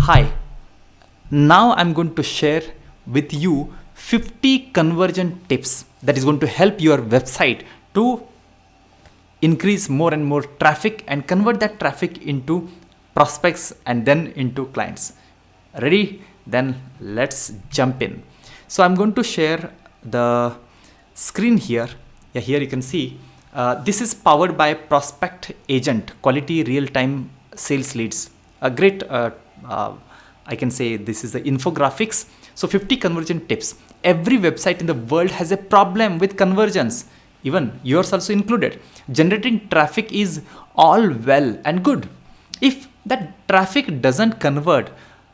Hi, now I'm going to share with you 50 conversion tips that is going to help your website to increase more and more traffic and convert that traffic into prospects and then into clients. Ready? Then let's jump in. So I'm going to share the screen here. Yeah, here you can see this is powered by Prospect Agent, quality real-time sales leads. A great I can say this is the infographics. So 50 conversion tips. Every website in the world has a problem with conversions, even yours also included. Generating traffic is all well and good. If that traffic doesn't convert,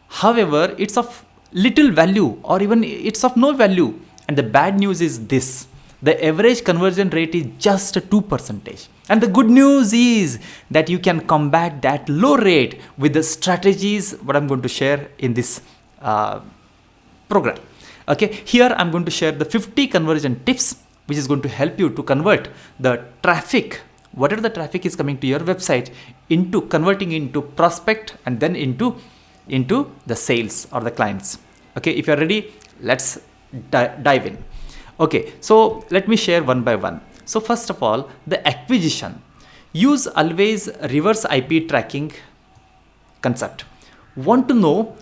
however, it's of little value or even it's of no value. And the bad news is this: the average conversion rate is just 2%. And the good news is that you can combat that low rate with the strategies what I'm going to share in this program. Okay, here I'm going to share the 50 conversion tips which is going to help you to convert the traffic, whatever the traffic is coming to your website, into converting into prospect and then into the sales or the clients. Okay, if you're ready, let's dive in. Okay, so let me share one by one. So first of all, the acquisition. Use always reverse IP tracking concept. Want to know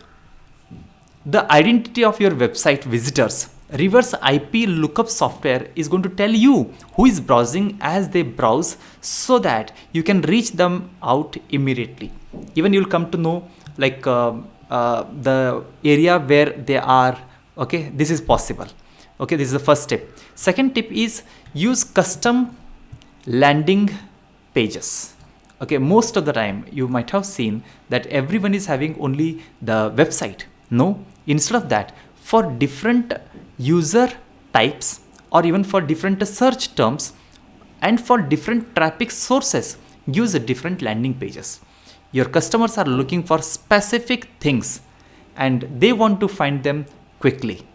the identity of your website visitors? Reverse IP lookup software is going to tell you who is browsing as they browse so that you can reach them out immediately. Even you'll come to know like the area where they are. Okay, this is possible. Okay, this is the first tip. Second tip is use custom landing pages. Okay, most of the time you might have seen that everyone is having only the website. No, instead of that, for different user types or even for different search terms and for different traffic sources, use different landing pages. Your customers are looking for specific things and they want to find them quickly.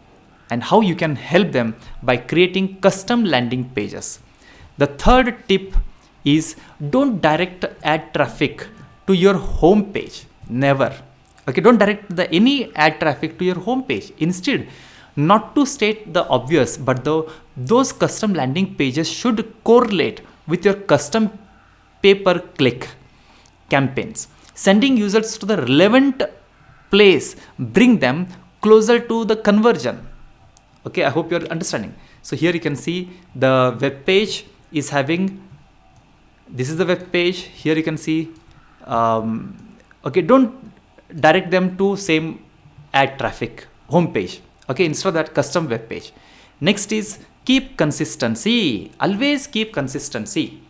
And how you can help them by creating custom landing pages. The third tip is don't direct ad traffic to your home page. Never. Okay, don't direct any ad traffic to your home page. Instead, not to state the obvious, but those custom landing pages should correlate with your custom pay-per-click campaigns. Sending users to the relevant place, bring them closer to the conversion. Okay, I hope you're understanding. So here you can see the web page is having, this is the web page. Here you can see, okay, don't direct them to same ad traffic home page. Okay, instead of that, custom web page. Next is keep consistency. Always keep consistency.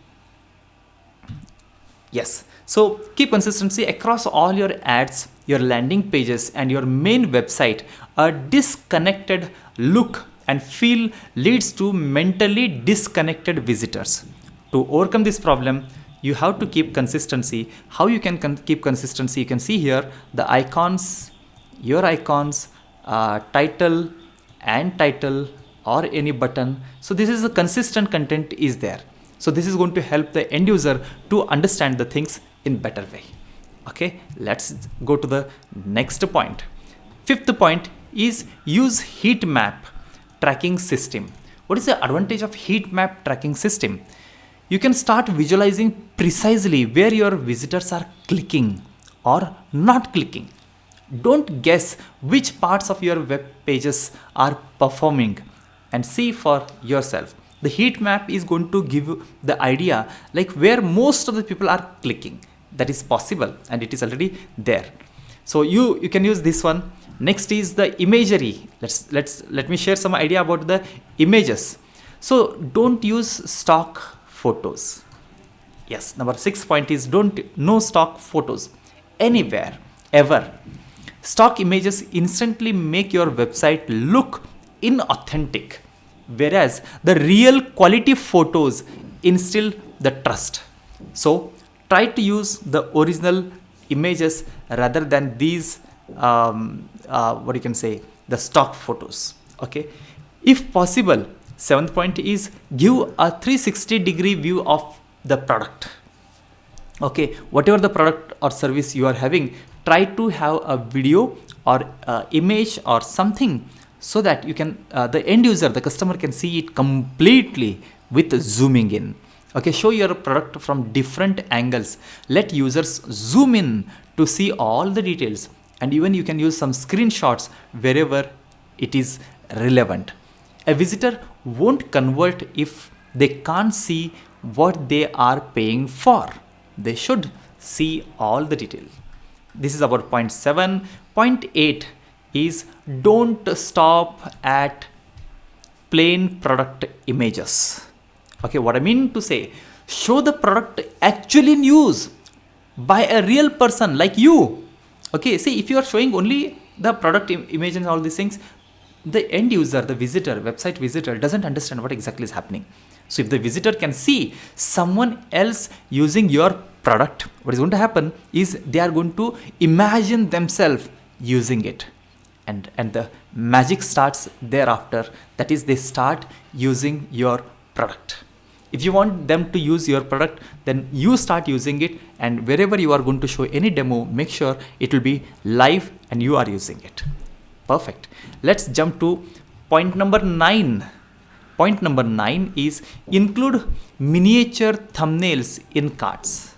Yes. So keep consistency across all your ads, your landing pages and your main website. A disconnected look and feel leads to mentally disconnected visitors. To overcome this problem, you have to keep consistency. How you can keep consistency? You can see here the icons, your icons, title and title or any button. So this is a consistent content is there. So this is going to help the end user to understand the things in better way. Okay, let's go to the next point. Fifth point is use heat map tracking system. What is the advantage of heat map tracking system? You can start visualizing precisely where your visitors are clicking or not clicking. Don't guess which parts of your web pages are performing and see for yourself. The heat map is going to give you the idea like where most of the people are clicking. That is possible and it is already there. So you can use this one. Next is the imagery. Let me share some idea about the images. So don't use stock photos. Yes, number 6 point is no stock photos anywhere ever. Stock images instantly make your website look inauthentic, whereas the real quality photos instill the trust. So try to use the original images rather than these what you can say, the stock photos. Okay, if possible, 7th point is give a 360-degree view of the product. Okay, whatever the product or service you are having, try to have a video or image or something so that you can the end user, the customer, can see it completely with zooming in. Okay, show your product from different angles. Let users zoom in to see all the details, and even you can use some screenshots wherever it is relevant. A visitor won't convert if they can't see what they are paying for. They should see all the details. This is about point 7. Point 8 is don't stop at plain product images. Okay, what I mean to say, show the product actually in use by a real person like you. Okay, see, if you are showing only the product image and all these things, the end user, the visitor, website visitor, doesn't understand what exactly is happening. So if the visitor can see someone else using your product, what is going to happen is they are going to imagine themselves using it. And the magic starts thereafter. That is, they start using your product. If you want them to use your product, then you start using it, and wherever you are going to show any demo, make sure it will be live and you are using it. Perfect. Let's jump to point number 9. Point number 9 is include miniature thumbnails in carts.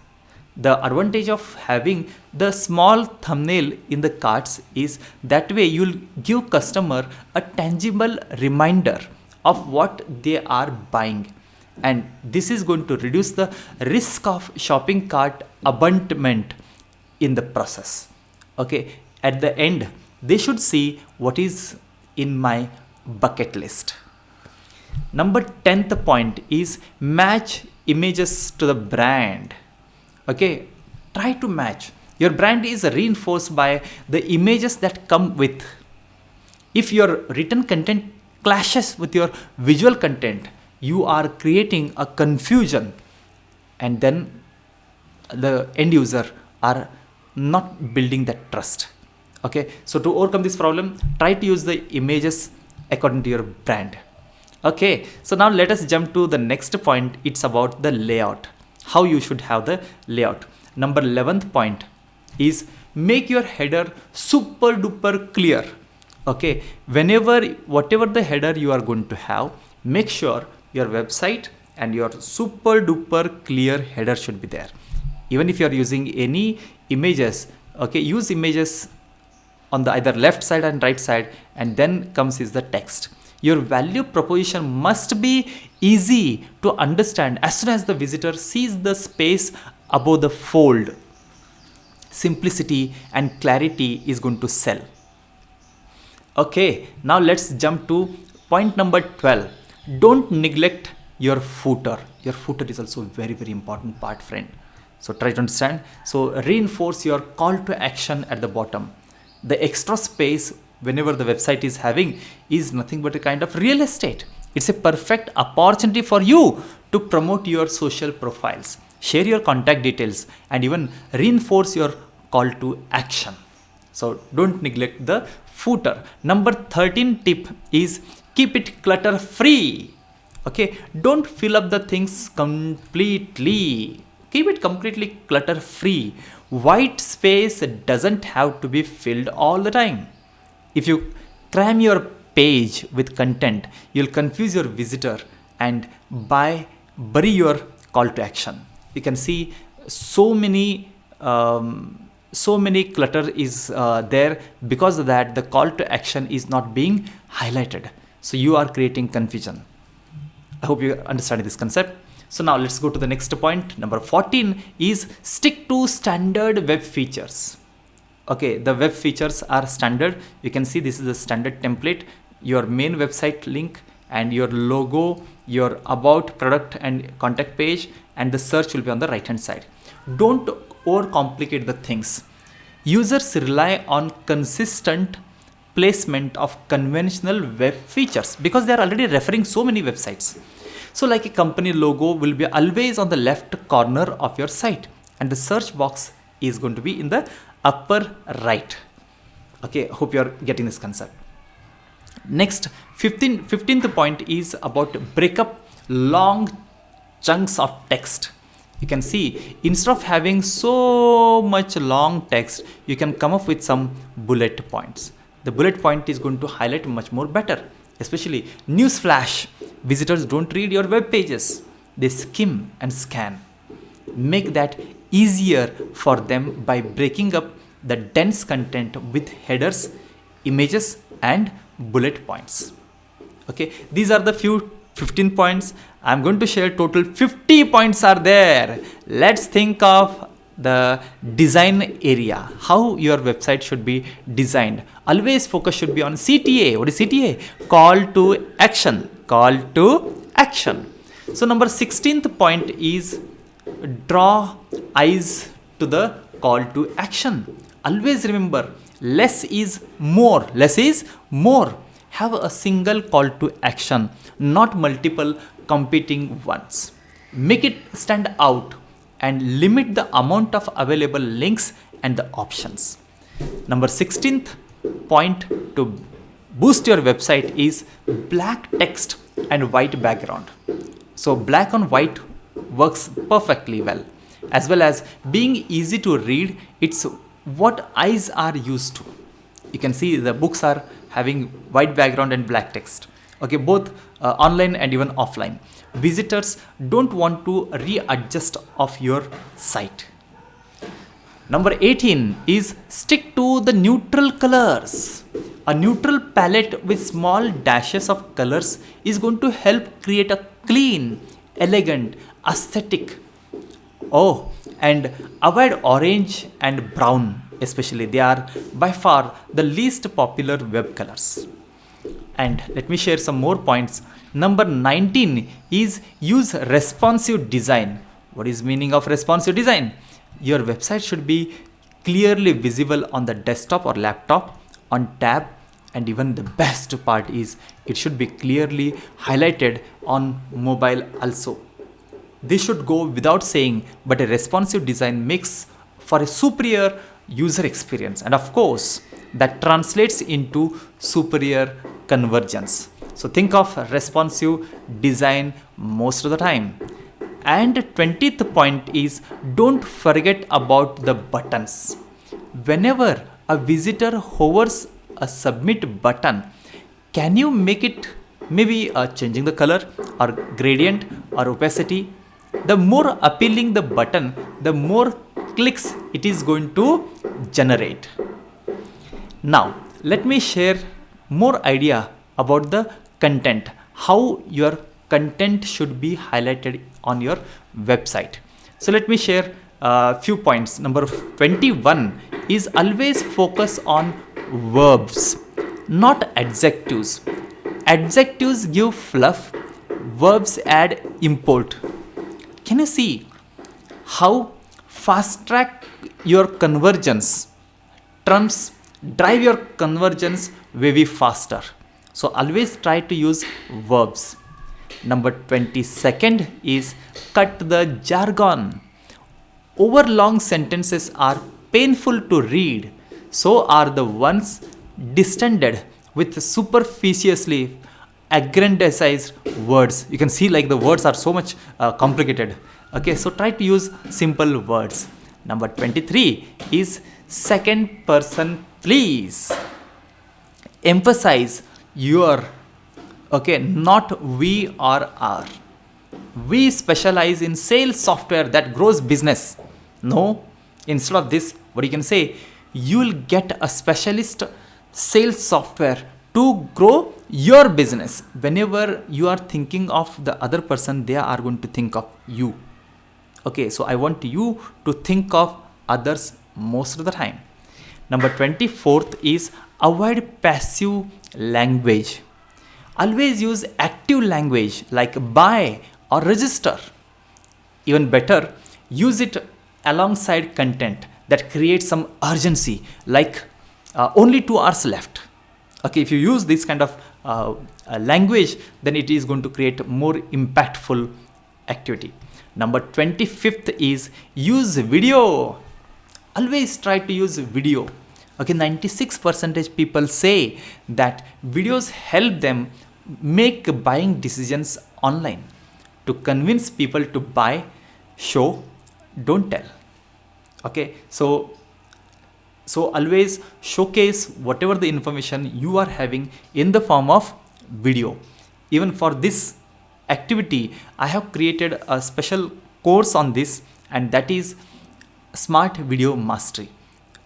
The advantage of having the small thumbnail in the carts is that way you'll give customer a tangible reminder of what they are buying, and this is going to reduce the risk of shopping cart abandonment in the process. Okay, at the end they should see what is in my bucket list. Number 10th point is match images to the brand. Okay, try to match. Your brand is reinforced by the images that come with. If your written content clashes with your visual content, you are creating a confusion, and then the end user are not building that trust. Okay, so to overcome this problem, try to use the images according to your brand. Okay, so now let us jump to the next point. It's about the layout, how you should have the layout. Number 11th point is make your header super duper clear. Okay, whatever the header you are going to have, make sure your website and your super duper clear header should be there. Even if you are using any images, okay, use images on the either left side and right side, and then comes is the text. Your value proposition must be easy to understand as soon as the visitor sees the space above the fold. Simplicity and clarity is going to sell. Okay, now let's jump to point number 12. Don't neglect your footer. Your footer is also a very, very important part, friend. So try to understand. So reinforce your call to action at the bottom. The extra space whenever the website is having is nothing but a kind of real estate. It's a perfect opportunity for you to promote your social profiles, share your contact details, and even reinforce your call to action. So don't neglect the footer. Number 13 tip is keep it clutter free. Okay, don't fill up the things completely. Keep it completely clutter free. White space doesn't have to be filled all the time. If you cram your page with content, you'll confuse your visitor and bury your call to action. You can see so many clutter is there because of that the call to action is not being highlighted. So you are creating confusion. I hope you understand this concept. So now let's go to the next point. Number 14 is stick to standard web features. Okay, the web features are standard. You can see this is the standard template, your main website link and your logo, your about product and contact page, and the search will be on the right hand side. Don't overcomplicate the things. Users rely on consistent placement of conventional web features because they are already referring so many websites. So like a company logo will be always on the left corner of your site, and the search box is going to be in the upper right. Okay, hope you are getting this concept. Next, 15th point is about break up long chunks of text. You can see, instead of having so much long text, you can come up with some bullet points. The bullet point is going to highlight much more better. Especially newsflash, visitors don't read your web pages, they skim and scan. Make that easier for them by breaking up the dense content with headers, images and bullet points. Okay, these are the few 15 points. I'm going to share total 50 points are there. Let's think of the design area, how your website should be designed. Always focus should be on CTA. What is CTA? Call to action. Call to action. So number 16th point is draw eyes to the call to action. Always remember, less is more. Less is more. Have a single call to action, not multiple competing ones. Make it stand out and limit the amount of available links and the options. Number 16th point to boost your website is black text and white background. So black on white works perfectly well as being easy to read. It's what eyes are used to. You can see the books are having white background and black text. Okay, both online and even offline. Visitors don't want to readjust of your site. Number 18 is stick to the neutral colors. A neutral palette with small dashes of colors is going to help create a clean, elegant, aesthetic. Oh, and avoid orange and brown, especially. They are by far the least popular web colors. And let me share some more points. Number 19 is use responsive design. What is meaning of responsive design? Your website should be clearly visible on the desktop or laptop, on tab, and even the best part is it should be clearly highlighted on mobile also. This should go without saying, but a responsive design makes for a superior user experience, and of course that translates into superior convergence. So think of responsive design most of the time. And 20th point is don't forget about the buttons. Whenever a visitor hovers a submit button, can you make it maybe changing the color or gradient or opacity? The more appealing the button, the more clicks it is going to generate. Now let me share more idea about the content, how your content should be highlighted on your website. So let me share a few points. Number 21 is always focus on verbs, not adjectives. Adjectives give fluff, verbs add import. Can you see how fast track your convergence? Terms drive your convergence very faster. So always try to use verbs. Number 22nd is cut the jargon. Over long sentences are painful to read. So are the ones distended with superficiously aggrandized words. You can see like the words are so much complicated. Okay, so try to use simple words. Number 23 is second person please. Emphasize your, okay, not we or our. We specialize in sales software that grows business. No, instead of this, what you can say, you will get a specialist sales software to grow your business. Whenever you are thinking of the other person, they are going to think of you. Okay, so I want you to think of others most of the time. Number 24th is avoid passive language. Always use active language like buy or register. Even better, use it alongside content that creates some urgency, like only 2 hours left. Okay, if you use this kind of language, then it is going to create more impactful activity. Number 25th is use video. Always try to use video. Okay, 96% people say that videos help them make buying decisions online. To convince people to buy, show, don't tell. Okay, so always showcase whatever the information you are having in the form of video. Even for this activity, I have created a special course on this, and that is Smart Video Mastery.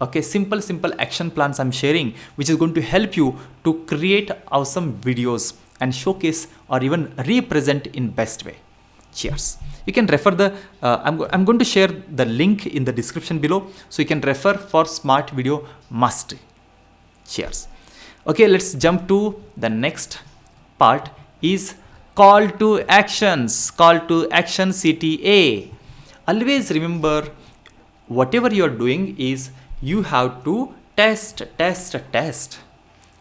Okay, simple action plans I'm sharing, which is going to help you to create awesome videos and showcase or even represent in best way. Cheers. You can refer the I'm going to share the link in the description below, so you can refer for Smart Video Mastery. Cheers. Okay, let's jump to the next part, is call to actions. Call to action CTA. Always remember, whatever you are doing is you have to test.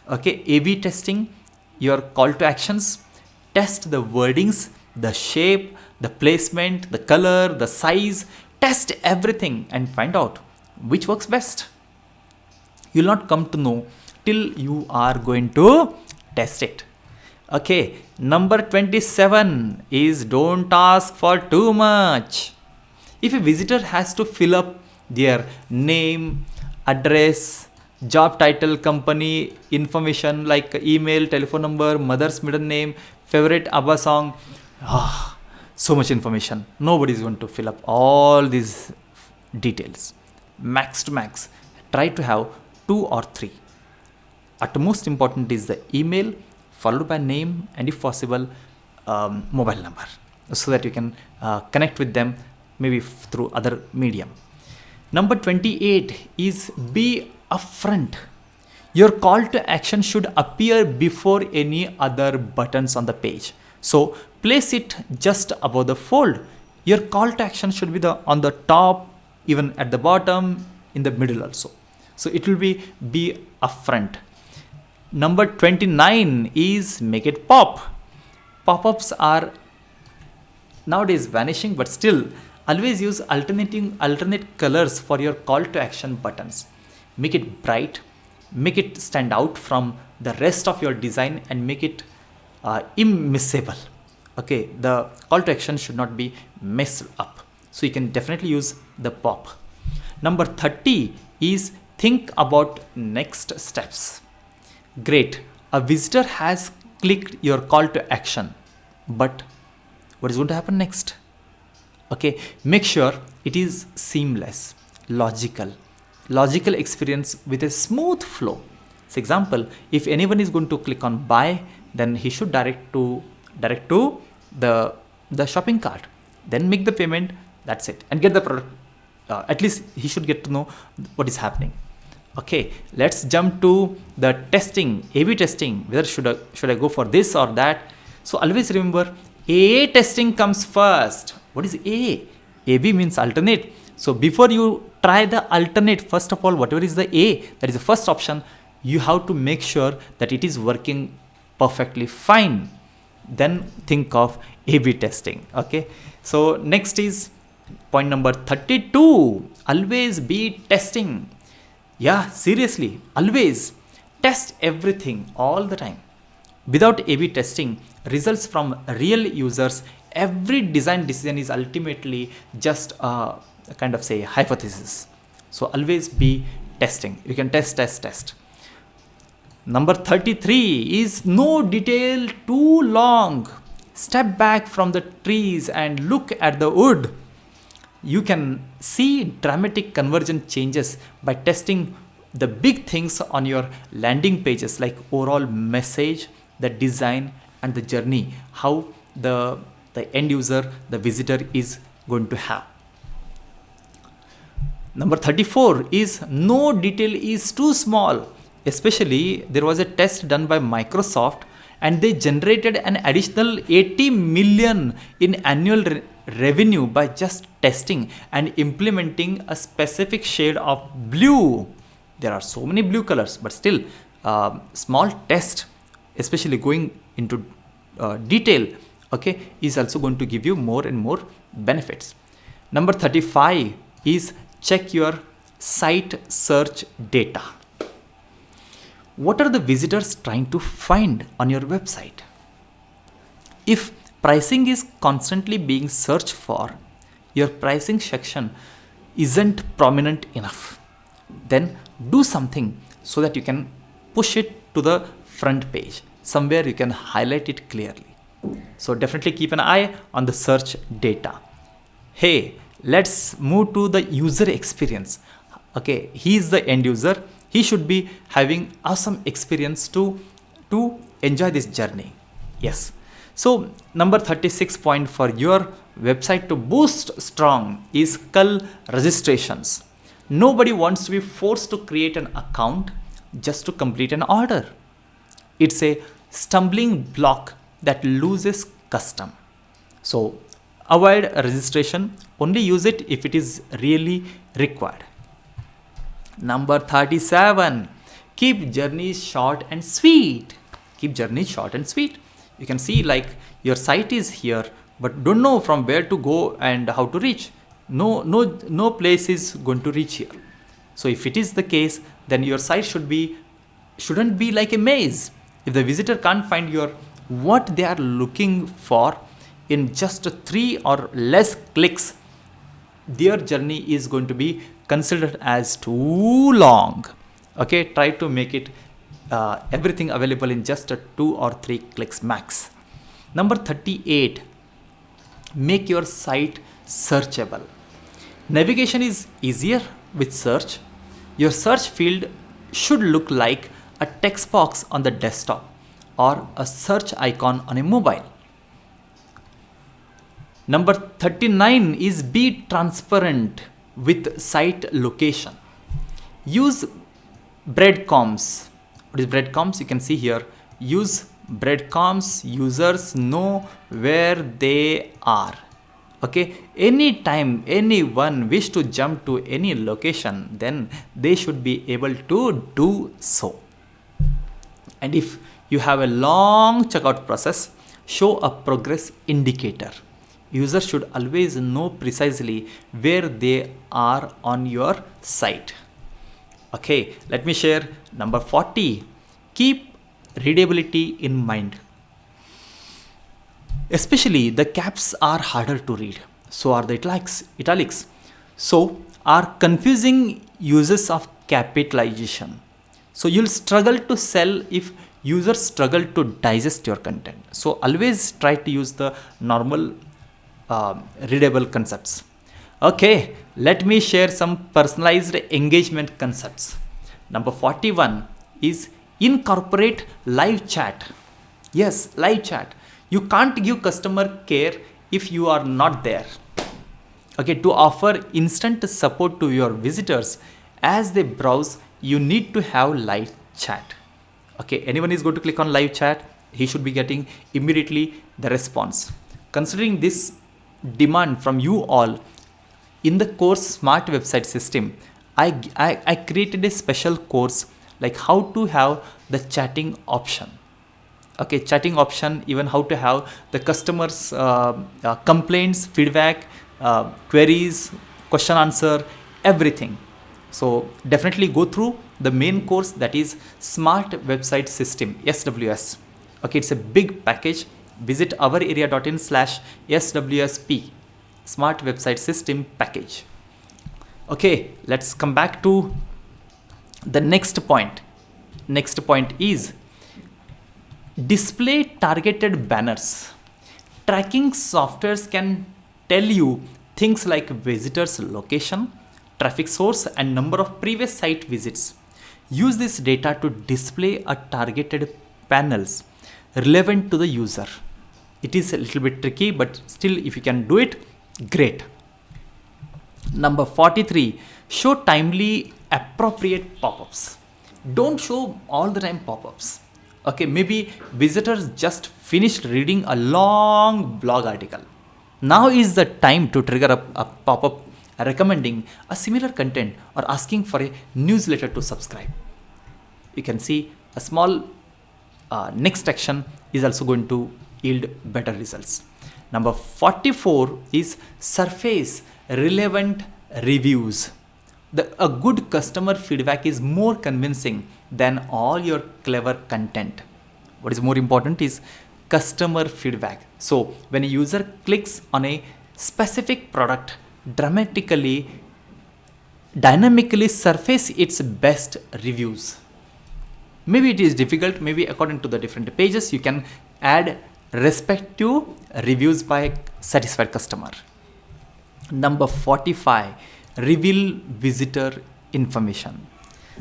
Okay, A/B testing your call to actions. Test the wordings, the shape, the placement, the color, the size. Test everything and find out which works best. You'll not come to know till you are going to test it. Okay, number 27 is don't ask for too much. If a visitor has to fill up their name, address, job title, company information like email, telephone number, mother's middle name, favorite ABBA song, so much information, nobody is going to fill up all these details. Max to max, try to have 2 or 3. At most important is the email followed by name, and if possible mobile number, so that you can connect with them maybe through other medium. Number 28 is be upfront. Your call to action should appear before any other buttons on the page. So place it just above the fold. Your call to action should be on the top, even at the bottom, in the middle also. So it will be upfront. Number 29 is make it pop. Pop-ups are nowadays vanishing, but still always use alternate colors for your call to action buttons. Make it bright, make it stand out from the rest of your design, and make it immiscible. Okay, the call to action should not be messed up, so you can definitely use the pop. Number 30 is think about next steps. Great, a visitor has clicked your call to action, but what is going to happen next? Okay, make sure it is seamless, logical experience with a smooth flow. For example, if anyone is going to click on buy, then he should direct to the shopping cart, then make the payment, that's it, and get the product. At least he should get to know what is happening. Okay, let's jump to the testing, A/B testing. Whether should I go for this or that? So always remember, A testing comes first. What is A? A/B means alternate. So before you try the alternate, first of all, whatever is the A, that is the first option, you have to make sure that it is working perfectly fine. Then think of A/B testing. Okay, so next is point number 32. Always be testing. Yeah, seriously, always test everything all the time. Without A/B testing, results from real users, every design decision is ultimately just a kind of say hypothesis. So always be testing. You can test. Number 33 is no detail too long. Step back from the trees and look at the wood. You can see dramatic conversion changes by testing the big things on your landing pages, like overall message, the design, and the journey, how the end user, the visitor is going to have. Number 34 is no detail is too small. Especially there was a test done by Microsoft, and they generated an additional 80 million in annual revenue by just testing and implementing a specific shade of blue. There are so many blue colors, but still small test, especially going into detail, okay, is also going to give you more and more benefits. Number 35 is check your site search data. What are the visitors trying to find on your website? If pricing is constantly being searched for, your pricing section isn't prominent enough, then do something so that you can push it to the front page. Somewhere you can highlight it clearly. So definitely keep an eye on the search data. Hey, let's move to the user experience. Okay, he is the end user. He should be having awesome experience to enjoy this journey. Yes. So number 36 point for your website to boost strong is cull registrations. Nobody wants to be forced to create an account just to complete an order. It's a stumbling block that loses custom. So avoid registration, only use it if it is really required. Number 37, keep journeys short and sweet. Keep journeys short and sweet. You can see like your site is here, but don't know from where to go and how to reach. No place is going to reach here. So if it is the case, then your site shouldn't be like a maze. If the visitor can't find what they are looking for in just 3 or less clicks, their journey is going to be considered as too long. Okay, try to make it everything available in just 2 or 3 clicks max. Number 38, make your site searchable. Navigation is easier with search. Your search field should look like a text box on the desktop or a search icon on a mobile. Number 39 is be transparent with site location. Use breadcrumbs. What is breadcrumbs? You can see here. Use breadcrumbs. Users know where they are. Okay. Anytime anyone wish to jump to any location, then they should be able to do so. And if you have a long checkout process, show a progress indicator. Users should always know precisely where they are on your site. Okay, let me share number 40. Keep readability in mind. Especially the caps are harder to read. So are the italics. So are confusing uses of capitalization. So you'll struggle to sell if users struggle to digest your content. So always try to use the normal readable concepts. Okay, let me share some personalized engagement concepts. Number 41 is incorporate live chat. Yes, live chat. You can't give customer care if you are not there. Okay, to offer instant support to your visitors as they browse, you need to have live chat. Okay, anyone is going to click on live chat, he should be getting immediately the response. Considering this demand from you all, in the course Smart Website System, I created a special course like how to have the chatting option. Okay, chatting option, even how to have the customers complaints, feedback, queries, question answer, everything. So definitely go through the main course, that is Smart Website System, SWS. Okay, it's a big package. Visit ourarea.in/SWSP, Smart Website System package. Okay, let's come back to the next point. Next point is display targeted banners. Tracking softwares can tell you things like visitors' location, traffic source, and number of previous site visits. Use this data to display a targeted panels relevant to the user. It is a little bit tricky, but still if you can do it, great. Number 43, show timely appropriate pop-ups. Don't show all the time pop-ups. Okay, maybe visitors just finished reading a long blog article. Now is the time to trigger a pop-up recommending a similar content or asking for a newsletter to subscribe. You can see a small next action is also going to yield better results. Number 44 is surface relevant reviews. A good customer feedback is more convincing than all your clever content. What is more important is customer feedback. So when a user clicks on a specific product dramatically, dynamically surface its best reviews. Maybe it is difficult, maybe according to the different pages, you can add respective reviews by satisfied customer. Number 45, reveal visitor information,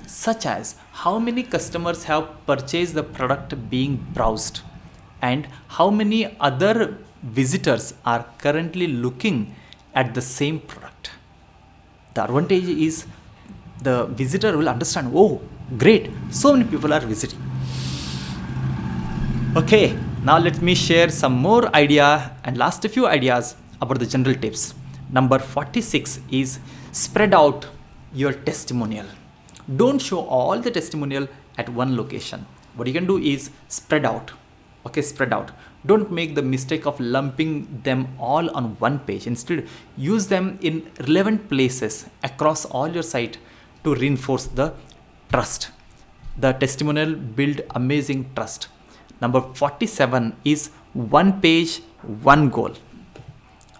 such as how many customers have purchased the product being browsed and how many other visitors are currently looking at the same product. The advantage is the visitor will understand, oh great, so many people are visiting. Okay, now let me share some more idea and last few ideas about the general tips. Number 46 is spread out your testimonial. Don't show all the testimonial at one location. What you can do is spread out. Okay, spread out. Don't make the mistake of lumping them all on one page. Instead, use them in relevant places across all your site to reinforce the trust. The testimonial build amazing trust. Number 47 is one page, one goal.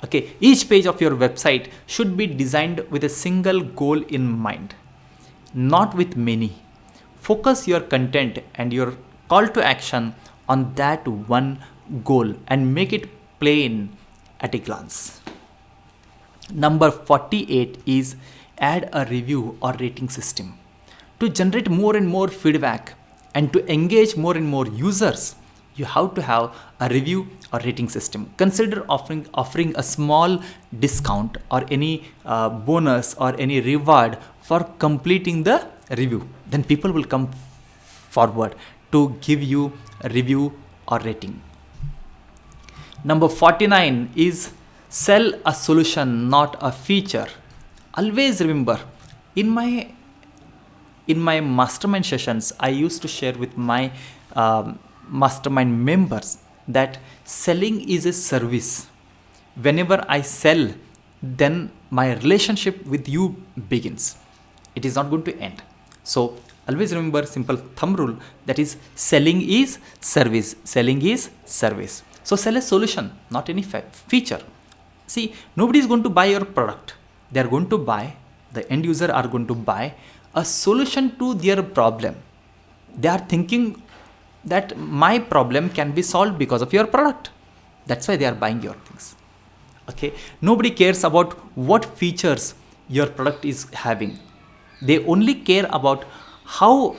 Okay, each page of your website should be designed with a single goal in mind, not with many. Focus your content and your call to action on that one goal and make it plain at a glance. Number 48 is add a review or rating system. To generate more and more feedback and to engage more and more users, you have to have a review or rating system. Consider offering a small discount or any bonus or any reward for completing the review. Then people will come forward to give you a review or rating. Number 49 is sell a solution, not a feature. Always remember, in my mastermind sessions, I used to share with my mastermind members that selling is a service. Whenever I sell, then my relationship with you begins. It is not going to end. So always remember simple thumb rule, that is selling is service. Selling is service. So sell a solution, not any feature. See, nobody is going to buy your product. They are going to buy, the end user are going to buy a solution to their problem. They are thinking that my problem can be solved because of your product. That's why they are buying your things. Okay, nobody cares about what features your product is having. They only care about how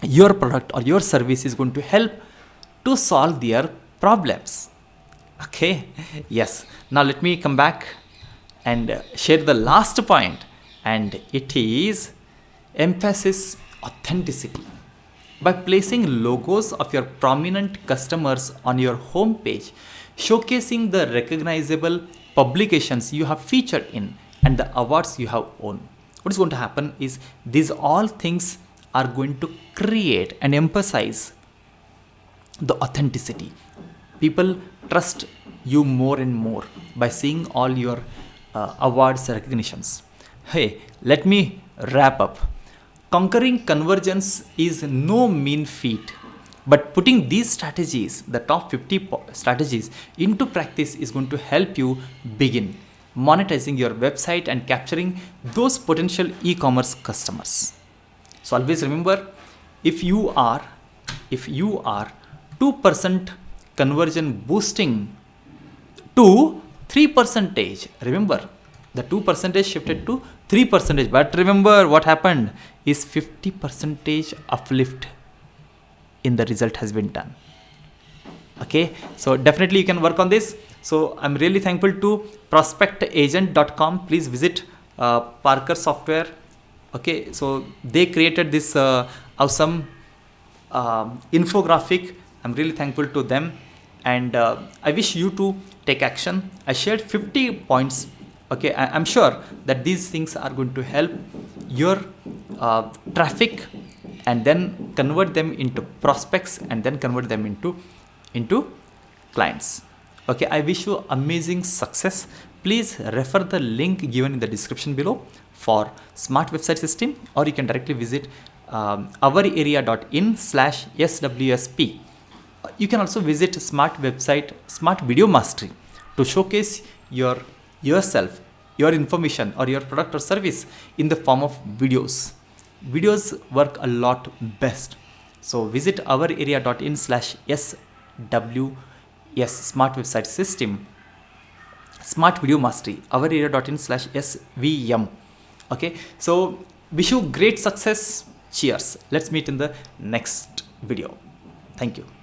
your product or your service is going to help to solve their problems. Okay, yes. Now let me come back and share the last point, and it is emphasis authenticity. By placing logos of your prominent customers on your homepage, showcasing the recognizable publications you have featured in and the awards you have won, what is going to happen is these all things are going to create and emphasize the authenticity. People trust you more and more by seeing all your awards recognitions. Hey, let me wrap up. Conquering convergence is no mean feat, but putting these strategies, the top 50 strategies, into practice is going to help you begin monetizing your website and capturing those potential e-commerce customers. So always remember, if you are 2% conversion boosting to 3%, remember the 2% shifted to 3%, but remember what happened is 50% uplift in the result has been done. Okay, so definitely you can work on this. So I'm really thankful to prospectagent.com. Please visit Parker Software. Okay, so they created this awesome infographic. I'm really thankful to them, and I wish you to take action. I shared 50 points. Okay, I'm sure that these things are going to help your traffic and then convert them into prospects and then convert them into clients. Okay, I wish you amazing success. Please refer the link given in the description below for Smart Website System, or you can directly visit ourarea.in/SWSP. You can also visit Smart Video Mastery to showcase yourself your information or your product or service in the form of videos. Videos work a lot best. So visit ourarea.in/SWS Smart Website System, Smart Video Mastery, ourarea.in/SVM. Okay, so wish you great success. Cheers. Let's meet in the next video. Thank you.